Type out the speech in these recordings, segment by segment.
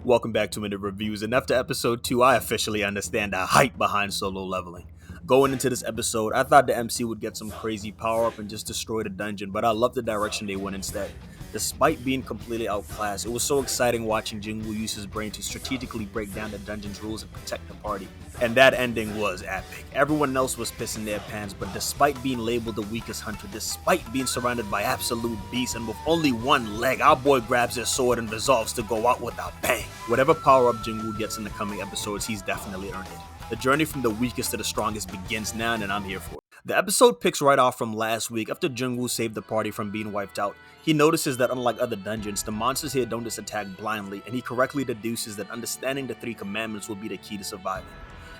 Welcome back to Minute Reviews, and after episode 2, I officially understand the hype behind solo leveling. Going into this episode, I thought the MC would get some crazy power up and just destroy the dungeon, but I love the direction they went instead. Despite being completely outclassed, it was so exciting watching Jingwu use his brain to strategically break down the dungeon's rules and protect the party. And that ending was epic. Everyone else was pissing their pants, but despite being labeled the weakest hunter, despite being surrounded by absolute beasts and with only one leg, our boy grabs his sword and resolves to go out with a bang. Whatever power-up Jingwu gets in the coming episodes, he's definitely earned it. The journey from the weakest to the strongest begins now, and I'm here for it. The episode picks right off from last week after Jingwu saved the party from being wiped out. He notices that unlike other dungeons, the monsters here don't just attack blindly, and he correctly deduces that understanding the 3 commandments will be the key to surviving.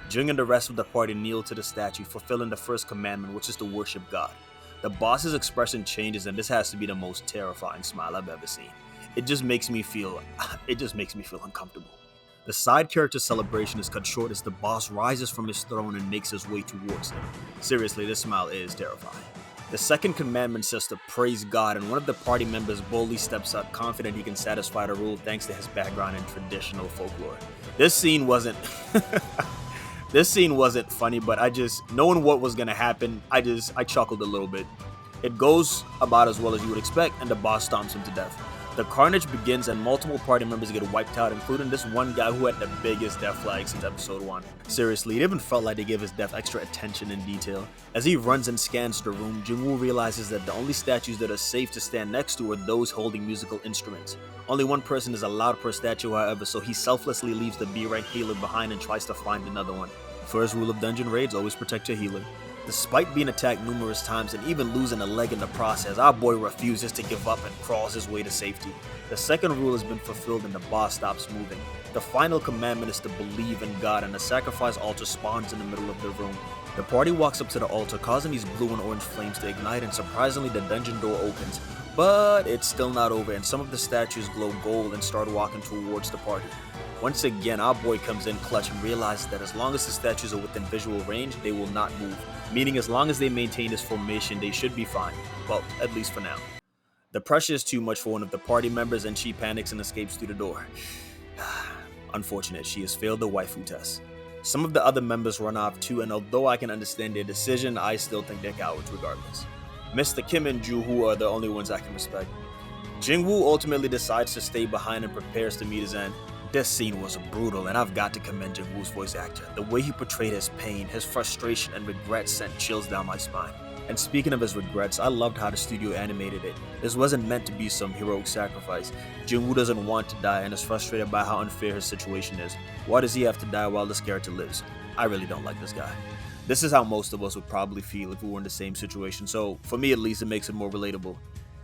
Jing and the rest of the party kneel to the statue, fulfilling the first commandment, which is to worship God. The boss's expression changes, and this has to be the most terrifying smile I've ever seen. It just makes me feel uncomfortable. The side character celebration is cut short as the boss rises from his throne and makes his way towards him. Seriously, this smile is terrifying. The second commandment says to praise God, and one of the party members boldly steps up, confident he can satisfy the rule thanks to his background in traditional folklore. This scene wasn't funny, but knowing what was gonna happen, I chuckled a little bit. It goes about as well as you would expect, and the boss stomps him to death. The carnage begins and multiple party members get wiped out, including this one guy who had the biggest death flag since episode 1. Seriously, it even felt like they gave his death extra attention and detail. As he runs and scans the room, Jingwu realizes that the only statues that are safe to stand next to are those holding musical instruments. Only one person is allowed per statue, however, so he selflessly leaves the B-rank healer behind and tries to find another one. First rule of dungeon raids, always protect your healer. Despite being attacked numerous times and even losing a leg in the process, our boy refuses to give up and crawls his way to safety. The second rule has been fulfilled and the boss stops moving. The final commandment is to believe in God, and a sacrifice altar spawns in the middle of the room. The party walks up to the altar, causing these blue and orange flames to ignite, and surprisingly the dungeon door opens. But it's still not over, and some of the statues glow gold and start walking towards the party. Once again, our boy comes in clutch and realizes that as long as the statues are within visual range, they will not move. Meaning as long as they maintain this formation, they should be fine. Well, at least for now. The pressure is too much for one of the party members and she panics and escapes through the door. Unfortunate, she has failed the waifu test. Some of the other members run off too, and although I can understand their decision, I still think they're cowards regardless. Mr. Kim and Ju-Hoo are the only ones I can respect. Jingwu ultimately decides to stay behind and prepares to meet his end. This scene was brutal, and I've got to commend Jingwu's voice actor. The way he portrayed his pain, his frustration, and regret sent chills down my spine. And speaking of his regrets, I loved how the studio animated it. This wasn't meant to be some heroic sacrifice. Jingwu doesn't want to die and is frustrated by how unfair his situation is. Why does he have to die while this character lives? I really don't like this guy. This is how most of us would probably feel if we were in the same situation, so for me at least it makes it more relatable.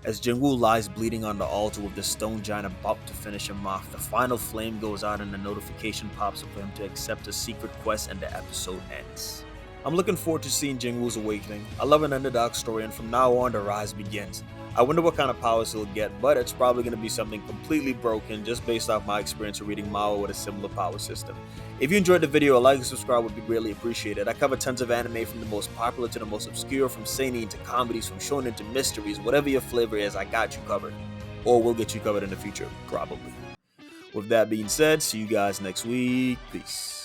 As Jingwu lies bleeding on the altar with the stone giant about to finish him off, the final flame goes out and a notification pops up for him to accept a secret quest and the episode ends. I'm looking forward to seeing Jingwu's awakening. I love an underdog story, and from now on the rise begins. I wonder what kind of powers he'll get, but it's probably going to be something completely broken just based off my experience of reading Mao with a similar power system. If you enjoyed the video, a like and subscribe would be greatly appreciated. I cover tons of anime from the most popular to the most obscure, from seinen to comedies, from shonen to mysteries. Whatever your flavor is, I got you covered. Or we'll get you covered in the future, probably. With that being said, see you guys next week. Peace.